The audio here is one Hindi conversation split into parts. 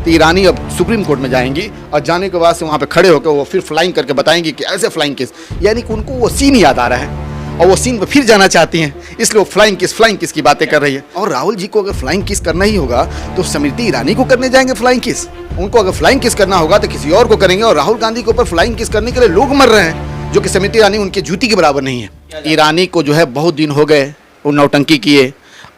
तो ईरानी अब सुप्रीम कोर्ट में जाएंगी और जाने के बाद से वहाँ पे खड़े होकर वो फिर फ्लाइंग करके बताएंगी कि ऐसे फ्लाइंग किस, यानी कि उनको वो सीन याद आ रहा है और वो सीन पे फिर जाना चाहती हैं, इसलिए वो फ्लाइंग किस की बातें कर रही है। और राहुल जी को अगर फ्लाइंग किस करना ही होगा तो स्मृति ईरानी को करने जाएंगे फ्लाइंग किस। उनको अगर फ्लाइंग किस करना होगा तो किसी और को करेंगे। और राहुल गांधी के ऊपर फ्लाइंग किस करने के लिए लोग मर रहे हैं, जो कि स्मृति ईरानी उनकी जूती के बराबर नहीं है। ईरानी को जो है बहुत दिन हो गए वो नौटंकी किए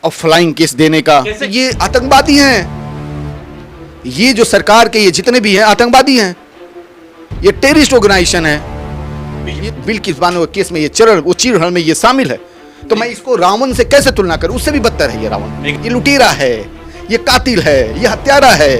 और फ्लाइंग किस देने का। ये आतंकवादी हैं, ये जो सरकार के ये जितने भी हैं आतंकवादी हैं, ये टेररिस्ट ऑर्गेनाइजेशन है। ये बिल्किस बानो केस में ये चीरहरण में ये शामिल है। तो मैं इसको रावण से कैसे तुलना करूं? उससे भी बदतर है ये रावण। ये लुटेरा है, ये कातिल है, ये हत्यारा है,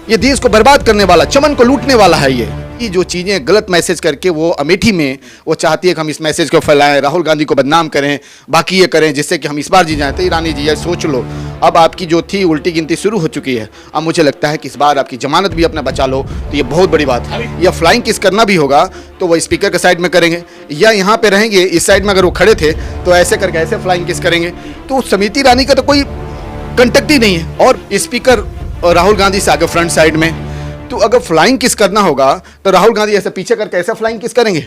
ये देश को बर्बाद करने वाला, चमन को लूटने वाला है। ये जो चीजें गलत मैसेज करके वो अमेठी में वो चाहती है कि हम इस मैसेज को फैलाएं, राहुल गांधी को बदनाम करें, बाकी ये करें जिससे कि हम इस बार जीत जाएं। तो ईरानी जी ये सोच लो, अब आपकी जो थी उल्टी गिनती शुरू हो चुकी है। अब मुझे लगता है कि इस बार आपकी जमानत भी अपना बचा लो, तो ये बहुत बड़ी बात है। या फ्लाइंग किस करना भी होगा तो वो स्पीकर के साइड में करेंगे, या यहाँ पे रहेंगे इस साइड में, अगर वो खड़े थे तो ऐसे करके ऐसे फ्लाइंग किस करेंगे। तो स्मृति ईरानी का तो कोई कंटेक्ट ही नहीं है। और स्पीकर राहुल गांधी से आगे फ्रंट साइड में, तो अगर फ्लाइंग किस करना होगा तो राहुल गांधी ऐसे पीछे करके ऐसा फ्लाइंग किस करेंगे।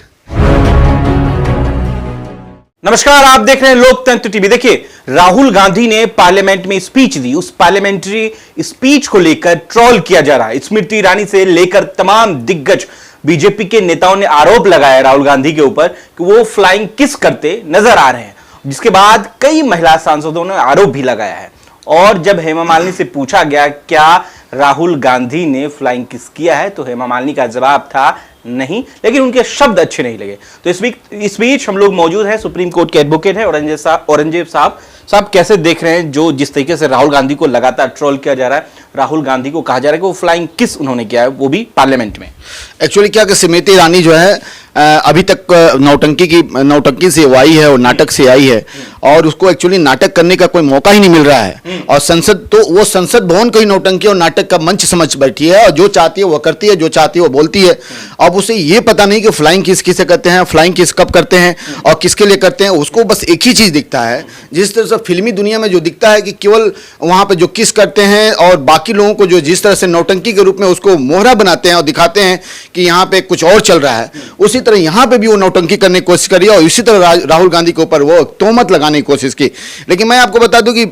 नमस्कार, आप देख रहे हैं लोकतंत्र टीवी। देखिए, राहुल गांधी ने पार्लियामेंट में स्पीच दी, उस पार्लियामेंट्री स्पीच को लेकर ट्रोल किया जा रहा है। स्मृति ईरानी से लेकर तमाम दिग्गज बीजेपी के नेताओं ने आरोप लगाया राहुल गांधी के ऊपर कि वो फ्लाइंग किस करते नजर आ रहे हैं, जिसके बाद कई महिला सांसदों ने आरोप भी लगाया है। और जब हेमा मालिनी से पूछा गया क्या राहुल गांधी ने फ्लाइंग किस किया है, तो हेमा मालिनी का जवाब था नहीं, लेकिन उनके शब्द अच्छे नहीं लगे। तो इस बीच हम लोग मौजूद हैं, सुप्रीम कोर्ट के एडवोकेट हैं औरंगजेब साहब कैसे देख रहे हैं जो जिस तरीके से राहुल गांधी को लगातार ट्रोल किया जा रहा है, राहुल गांधी को कहा जा रहा है कि वो फ्लाइंग किस उन्होंने किया है, वो भी पार्लियामेंट में। एक्चुअली क्या कि स्मृति ईरानी जो है अभी तक नौटंकी से आई है और नाटक से आई है, और उसको एक्चुअली नाटक करने का कोई मौका ही नहीं मिल रहा है। और वो संसद भवन को ही नौटंकी और नाटक का मंच समझ बैठी है, और जो चाहती है वो करती है, जो चाहती है वो बोलती है। अब उसे ये पता नहीं कि फ्लाइंग किस किसे करते हैं, फ्लाइंग किस कब करते हैं और किसके लिए करते हैं। उसको बस एक ही चीज दिखता है, जिस तरह से फिल्मी दुनिया में जो दिखता है कि केवल वहां पे जो किस करते हैं और बाकी लोगों को जो जिस तरह से नौटंकी के रूप में उसको मोहरा बनाते हैं और दिखाते हैं कि यहाँ पे कुछ और चल रहा है, उसी तरह यहाँ पे भी वो नौटंकी करने की कोशिश करी और इसी तरह राहुल गांधी के ऊपर वो तोहमत लगाने की कोशिश की। लेकिन मैं आपको बता दूं कि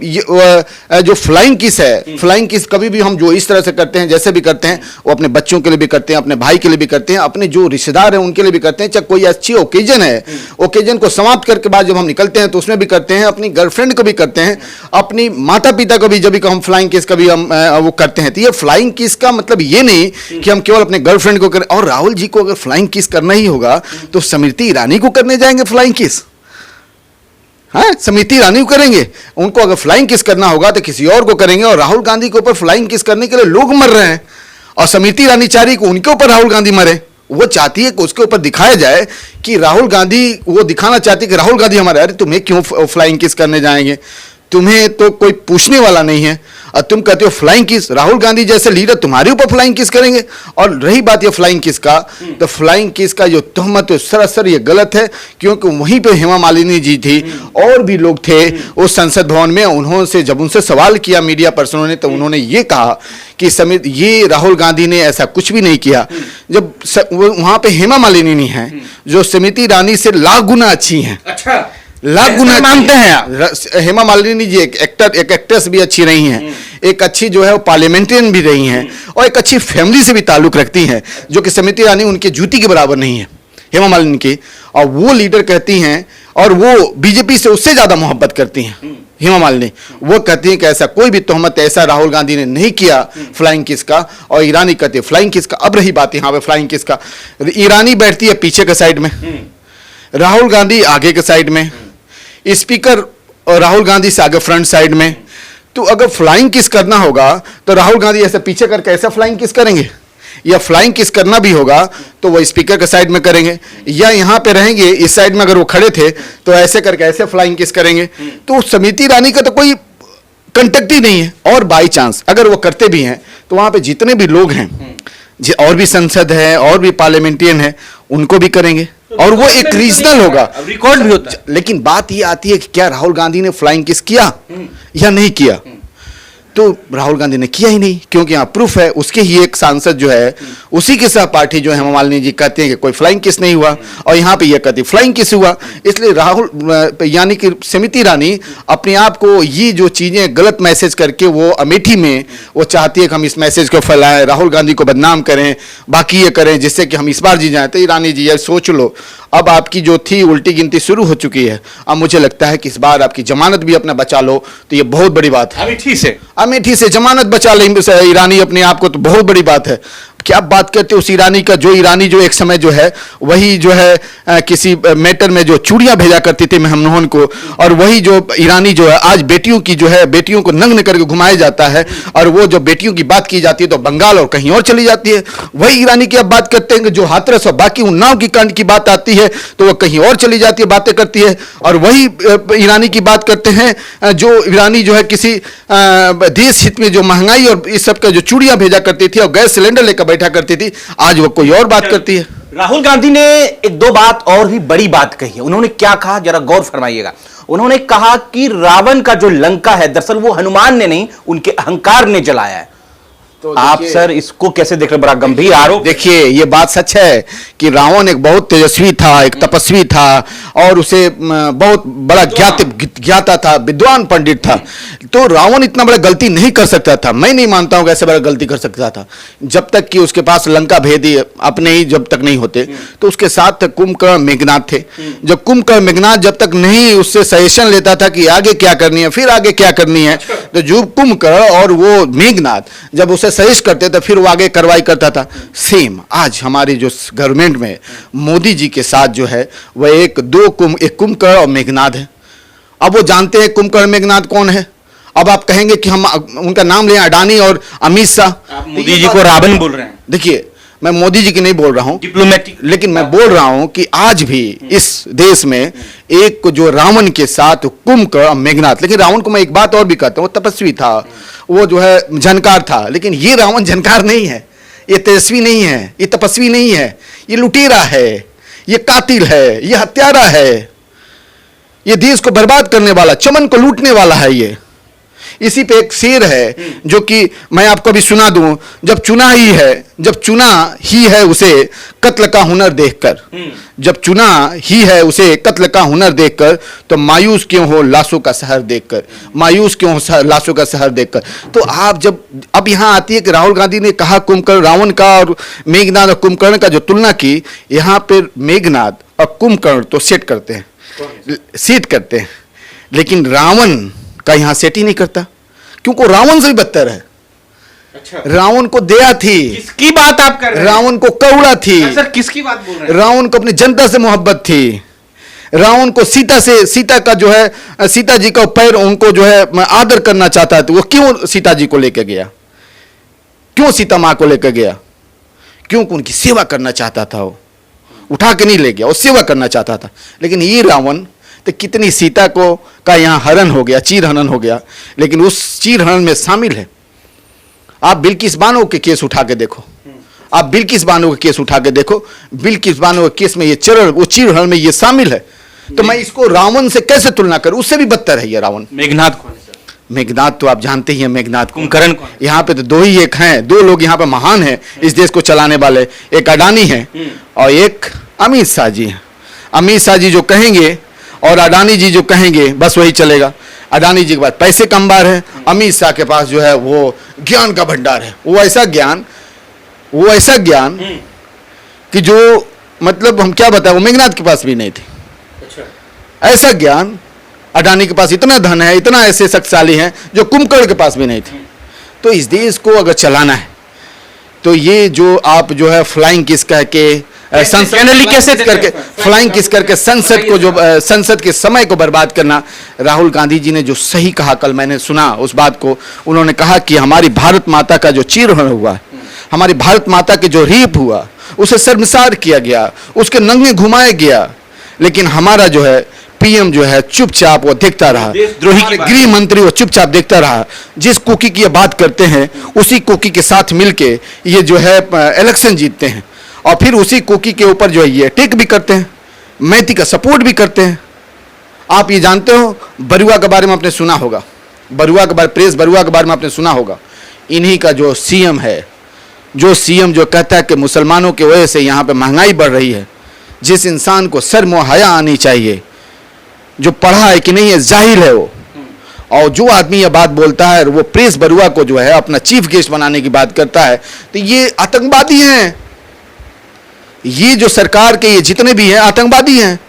जो फ्लाइंग किस है, फ्लाइंग किस कभी भी हम जो इस तरह से करते हैं, जैसे भी करते हैं, वो अपने बच्चों के लिए भी करते हैं, अपने भाई के लिए भी करते हैं, अपने जो रिश्तेदार हैं उनके लिए भी करते हैं। चाहे कोई अच्छी ओकेजन है, ओकेजन को समाप्त करके बाद जब हम निकलते हैं तो उसमें भी करते हैं, अपनी गर्लफ्रेंड को भी करते हैं, अपनी माता पिता को भी जब भी हम फ्लाइंग किस कभी हम वो करते हैं। तो ये फ्लाइंग किस का मतलब ये नहीं कि हम केवल अपने गर्लफ्रेंड को करें। और राहुल जी को अगर फ्लाइंग किस करना ही होगा तो स्मृति ईरानी को करने जाएंगे फ्लाइंग किस। हाँ, स्मृति ईरानी को करेंगे। उनको अगर फ्लाइंग किस करना होगा तो किसी और को करेंगे। और राहुल गांधी के ऊपर फ्लाइंग किस करने के लिए लोग मर रहे हैं, और स्मृति ईरानी चाह रही कि उनके ऊपर राहुल गांधी मरे। वो चाहती है कि उसके ऊपर दिखाया जाए कि राहुल गांधी, वो दिखाना चाहती है कि राहुल गांधी हमारे, अरे तुम्हें क्यों फ्लाइंग किस करने जाएंगे, तुम्हें तो कोई पूछने वाला नहीं है, और तुम कहते हो फ्लाइंग किस। राहुल गांधी जैसे लीडर तुम्हारे ऊपर फ्लाइंग किस करेंगे। और रही बात ये फ्लाइंग किस का, तो फ्लाइंग किस का जो तहमत है सरासर ये गलत है, क्योंकि वहीं पे हेमा मालिनी जी थी और भी लोग थे उस संसद भवन में। उन्होंने जब उनसे सवाल किया मीडिया पर्सनों ने, तो उन्होंने ये कहा कि ये राहुल गांधी ने ऐसा कुछ भी नहीं किया। जब वहां पे हेमा मालिनी नहीं है जो स्मृति ईरानी से लाख गुना अच्छी हैं, लाख गुना मानते हैं। हेमा मालिनी जी एक एक्ट्रेस भी अच्छी रही हैं, एक अच्छी जो है वो पार्लियामेंटेरियन भी रही हैं, और एक अच्छी फैमिली से भी ताल्लुक रखती हैं, जो कि स्मृति ईरानी उनके जूती के बराबर नहीं है हेमा मालिनी की। और वो लीडर कहती हैं, और वो बीजेपी से उससे ज्यादा मोहब्बत करती हैं हेमा मालिनी। वो कहती हैं कि ऐसा कोई भी तोहमत ऐसा राहुल गांधी ने नहीं किया फ्लाइंग किस का, और ईरानी कहती है फ्लाइंग किस का। अब रही बात यहाँ पे फ्लाइंग किस का, ईरानी बैठती है पीछे के साइड में, राहुल गांधी आगे के साइड में, स्पीकर और राहुल गांधी से आगे फ्रंट साइड में। तो अगर फ्लाइंग किस करना होगा तो राहुल गांधी ऐसे पीछे करके ऐसा फ्लाइंग किस करेंगे, या फ्लाइंग किस करना भी होगा तो वो स्पीकर के साइड में करेंगे, या यहाँ पे रहेंगे इस साइड में, अगर वो खड़े थे तो ऐसे करके ऐसे फ्लाइंग किस करेंगे। तो स्मृति ईरानी का तो कोई कंटेक्ट ही नहीं है। और बाई चांस अगर वो करते भी हैं तो वहां पे जितने भी लोग हैं, और भी संसद है और भी पार्लियामेंटेरियन है, उनको भी करेंगे, और वो एक रीजनल होगा, रिकॉर्ड भी होता है। लेकिन बात ये आती है कि क्या राहुल गांधी ने फ्लाइंग किस किया या नहीं किया। तो राहुल गांधी ने किया ही नहीं, क्योंकि यहाँ प्रूफ है, उसके ही एक सांसद जो है, उसी के सहपाठी जो हेमा मालिनी जी कहते हैं कि कोई फ्लाइंग किस नहीं हुआ, और यहाँ पे ये कहती फ्लाइंग किस हुआ। इसलिए राहुल यानी कि स्मृति ईरानी अपने आप को ये जो चीजें गलत मैसेज करके वो अमेठी में वो चाहती है कि हम इस मैसेज को फैलाएं, राहुल गांधी को बदनाम करें, बाकी ये करें जिससे कि हम इस बार जीत जाए। तो ईरानी जी ये सोच लो, अब आपकी जो थी उल्टी गिनती शुरू हो चुकी है। अब मुझे लगता है कि इस बार आपकी जमानत भी अपना बचा लो, तो ये बहुत बड़ी बात है। अमेठी से जमानत बचा ले ईरानी अपने आप को, तो बहुत बड़ी बात है। क्या बात करते उस ईरानी का, जो ईरानी जो एक समय जो है वही जो है किसी मैटर में जो चूड़ियां भेजा करती थी मनमोहन को, और वही जो ईरानी जो है आज बेटियों की जो है बेटियों को नग्न करके घुमाया जाता है, और वो जो बेटियों की बात की जाती है तो बंगाल और कहीं और चली जाती है। वही ईरानी की अब बात करते हैं कि जो हाथरस और बाकी उन्नाव की कांड की बात आती है तो वो कहीं और चली जाती है, बातें करती है। और वही ईरानी की बात करते हैं जो ईरानी जो है किसी देश हित में जो महंगाई और इस सब का जो चूड़ियां भेजा करती थी और गैस सिलेंडर लेकर बैठा करती थी, आज वो कोई और बात करती है। राहुल गांधी ने एक दो बात और भी बड़ी बात कही है। उन्होंने क्या कहा, जरा गौर फरमाइएगा। उन्होंने कहा कि रावण का जो लंका है दरअसल वो हनुमान ने नहीं, उनके अहंकार ने जलाया है। तो आप सर इसको कैसे देख रहे हैं? बड़ा गंभीर आरोप। देखिए ये बात सच है कि रावण एक बहुत तेजस्वी था, एक तपस्वी था, और उसे बहुत बड़ा ज्ञाता था, विद्वान पंडित था। तो रावण इतना बड़ा गलती नहीं कर सकता था। मैं नहीं मानता हूं कि ऐसे बड़ा गलती कर सकता था, जब तक कि उसके पास लंका भेदी अपने ही जब तक नहीं होते। तो उसके साथ कुंभकर्ण मेघनाथ थे। जब कुंभकर्ण मेघनाथ जब तक नहीं उससे सजेशन लेता था कि आगे क्या करनी है, फिर आगे क्या करनी है, तो जो कुंभकर्ण और वो मेघनाथ जब उसे सजेस्ट करते थे फिर वो आगे कार्रवाई करता था। सेम आज हमारी जो गवर्नमेंट में मोदी जी के साथ जो है वह एक कुंभकर्ण और मेघनाथ है। अब वो जानते हैं कुंभकर्ण मेघनाथ कौन है। अब आप कहेंगे कि हम उनका नाम लें, अडानी और अमित शाह। मोदी जी को रावण बोल रहे हैं। देखिए मैं मोदी जी की नहीं बोल रहा हूं डिप्लोमेटिक, लेकिन मैं बोल रहा हूं कि आज भी इस देश में एक जो रावण के साथ कुंभकर्ण और मेघनाथ, लेकिन रावण को मैं एक बात और भी कहता हूं, वो तपस्वी था, वो जो है झनकार था, लेकिन ये रावण झनकार नहीं है, ये तेजस्वी नहीं है, ये तपस्वी नहीं है, ये लुटेरा है, ये कातिल है, ये हत्यारा है, ये देश को बर्बाद करने वाला, चमन को लूटने वाला है। ये इसी पे एक शेर है जो कि मैं आपको भी सुना दूं। जब चुना ही है उसे कत्ल का हुनर देखकर, जब चुना ही है उसे कत्ल का हुनर देखकर, तो मायूस क्यों हो लाशों का शहर देखकर, मायूस क्यों हो लाशों का शहर देखकर। तो आप जब अब यहां आती है कि राहुल गांधी ने कहा कुंभकर्ण रावण का और मेघनाथ और कुंभकर्ण का जो तुलना की, यहां पर मेघनाथ और कुंभकर्ण तो सेट करते हैं, लेकिन रावण का यहां सेट ही नहीं करता, क्योंकि रावण से भी बदतर है। अच्छा। रावण को दया थी। किसकी बात आप कर रहे हैं? रावण को करुणा थी। सर किसकी बात बोल रहे हैं? रावण को अपनी जनता से मोहब्बत थी। रावण को सीता का जो है सीता जी का पैर उनको जो है आदर करना चाहता था। वो क्यों सीता जी को लेकर गया, क्यों सीता मां को लेकर गया? क्योंकि उनकी सेवा करना चाहता था। वो उठा के नहीं ले गया, वो सेवा करना चाहता था। लेकिन ये रावण तो कितनी सीता को का यहाँ हरण हो गया, चीर हनन हो गया, लेकिन उस चीर हनन में शामिल है। आप बिल्किस बानो के केस उठा के देखो, आप बिल्किस बानो के केस उठा के देखो, बिल्किस बानो के केस में ये वो चीर हनन में ये शामिल है। तो मैं इसको रावण से कैसे तुलना करूं? उससे भी बदतर है ये रावण। मेघनाथ कौन है सर? मेघनाथ तो आप जानते ही हैं। मेघनाथ कुंभकर्ण कौन है? यहाँ पे तो दो ही एक हैं, दो लोग यहाँ पे महान हैं इस देश को चलाने वाले, एक अडानी है और एक अमित शाह जी हैं। अमित शाह जी जो कहेंगे और अडानी जी जो कहेंगे बस वही चलेगा। अडानी जी के पास पैसे का अंबार है, अमित शाह के पास जो है वो ज्ञान का भंडार है। वो ऐसा ज्ञान कि जो मतलब हम क्या बताएं, वो मेघनाथ के पास भी नहीं थी। अच्छा। ऐसा ज्ञान अडानी के पास, इतना धन है, इतना ऐसे शक्तिशाली हैं जो कुंभकर्ण के पास भी नहीं थी। तो इस देश को अगर चलाना है तो ये जो आप जो है फ्लाइंग किस कह के फ्लाइंग किस करके संसद के समय को बर्बाद करना। राहुल गांधी जी ने जो सही कहा, कल मैंने सुना उस बात को, उन्होंने कहा कि हमारी भारत माता का जो चीरहरण हुआ, हमारी भारत माता के जो रेप हुआ, उसे शर्मसार किया गया, उसके नंगे घुमाया गया, लेकिन हमारा जो है पीएम जो है चुपचाप वो देखता रहा, गृह मंत्री वो चुपचाप देखता रहा। जिस कुकी की ये बात करते हैं उसी कुकी के साथ मिलके ये जो है इलेक्शन जीतते हैं, और फिर उसी कुकी के ऊपर जो है ये टिक भी करते हैं, मैती का सपोर्ट भी करते हैं। आप ये जानते हो बरुआ के बारे में आपने सुना होगा, बरुआ के बारे, प्रेस बरुआ के बारे में आपने सुना होगा। इन्हीं का जो सीएम है, जो सीएम जो कहता है कि मुसलमानों की वजह से यहाँ पे महंगाई बढ़ रही है, जिस इंसान को शर्म और हया आनी चाहिए, जो पढ़ा है कि नहीं है, जाहिल है वो, और जो आदमी ये बात बोलता है, वो प्रेस बरुआ को जो है अपना चीफ गेस्ट बनाने की बात करता है, तो ये आतंकवादी हैं। ये जो सरकार के ये जितने भी हैं आतंकवादी हैं,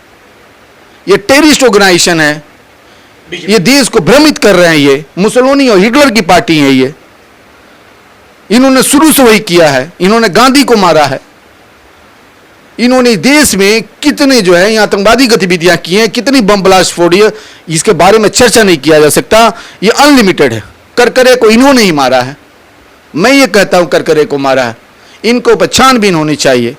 ये टेररिस्ट ऑर्गेनाइजेशन है, ये देश को भ्रमित कर रहे हैं। ये मुसोलिनी और हिटलर की पार्टी है। ये इन्होंने शुरू से वही किया है, इन्होंने गांधी को मारा है, इन्होंने देश में कितने जो है आतंकवादी गतिविधियां की हैं, कितनी बम ब्लास्ट फोड़ी है, इसके बारे में चर्चा नहीं किया जा सकता। ये अनलिमिटेड है। करकरे को इन्होंने ही मारा है, मैं ये कहता हूं करकरे को मारा है, इनको ऊपर छानबीन होनी चाहिए।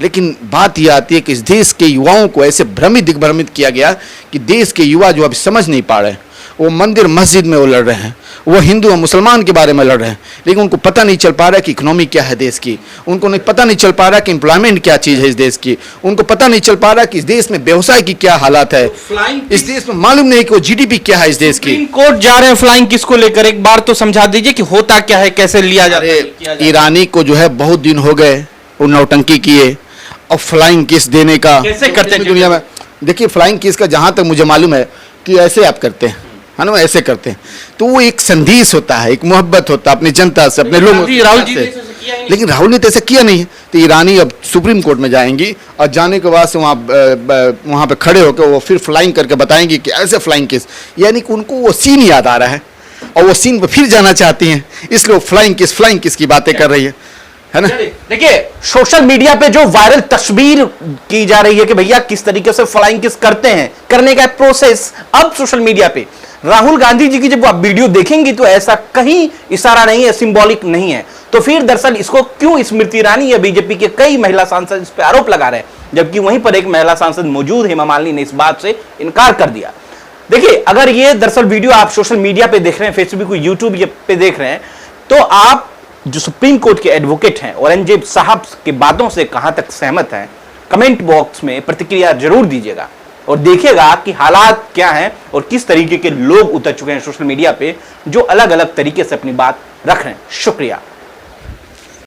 लेकिन बात यह आती है कि इस देश के युवाओं को ऐसे भ्रमित दिग्भ्रमित किया गया कि देश के युवा जो अभी समझ नहीं पा रहे हैं, वो मंदिर मस्जिद में वो लड़ रहे हैं, वो हिंदू और मुसलमान के बारे में लड़ रहे हैं, लेकिन उनको पता नहीं चल पा रहा है कि इकोनॉमी क्या है देश की, उनको नहीं पता नहीं चल पा रहा है कि एम्प्लॉयमेंट क्या चीज़ है इस देश की, उनको पता नहीं चल पा रहा है कि इस देश में व्यवसाय की क्या हालात है, इस देश में मालूम नहीं कि वो जीडीपी क्या है इस देश की। कोर्ट जा रहे हैं फ्लाइंग किस को लेकर, एक बार तो समझा दीजिए कि होता क्या है, कैसे लिया जाता है। ईरानी को जो है बहुत दिन हो गए वो नौटंकी किए, और फ्लाइंग किस देने का कैसे करते हैं दुनिया में। देखिए फ्लाइंग किस का जहां तक मुझे मालूम है कि ऐसे आप करते हैं, है ना, ऐसे करते हैं, तो वो एक संदेश होता है, एक मोहब्बत होता है अपनी जनता से, अपने लोगों से। लेकिन राहुल ने तो ऐसा किया नहीं है। तो ईरानी अब सुप्रीम कोर्ट में जाएंगी और जाने के बाद से वहाँ पे खड़े होकर वो फिर फ्लाइंग करके बताएंगी कि ऐसे फ्लाइंग किस, यानी कि उनको वो सीन याद आ रहा है और वो सीन पे फिर जाना चाहती हैं, इसलिए वो फ्लाइंग किस की बातें कर रही है ना। देखिए सोशल मीडिया पे जो वायरल तस्वीर की जा रही है कि भैया किस तरीके से फ्लाइंग किस करते हैं, करने का प्रोसेस अब सोशल मीडिया पे राहुल गांधी जी की जब आप वीडियो देखेंगे तो ऐसा कहीं इशारा नहीं है, सिंबॉलिक नहीं है। तो फिर दरअसल इसको क्यों स्मृति ईरानी या बीजेपी के कई महिला सांसद इस पे आरोप लगा रहे हैं, जबकि वहीं पर एक महिला सांसद मौजूद हेमा मालिनी ने इस बात से इनकार कर दिया। देखिए अगर ये दरअसल वीडियो आप सोशल मीडिया पे देख रहे हैं, फेसबुक यूट्यूब पे देख रहे हैं, तो आप जो सुप्रीम कोर्ट के एडवोकेट हैं औरंगजेब साहब के बातों से कहां तक सहमत हैं, कमेंट बॉक्स में प्रतिक्रिया जरूर दीजिएगा और देखिएगा कि हालात क्या हैं और किस तरीके के लोग उतर चुके हैं सोशल मीडिया पे जो अलग अलग तरीके से अपनी बात रख रहे हैं। शुक्रिया।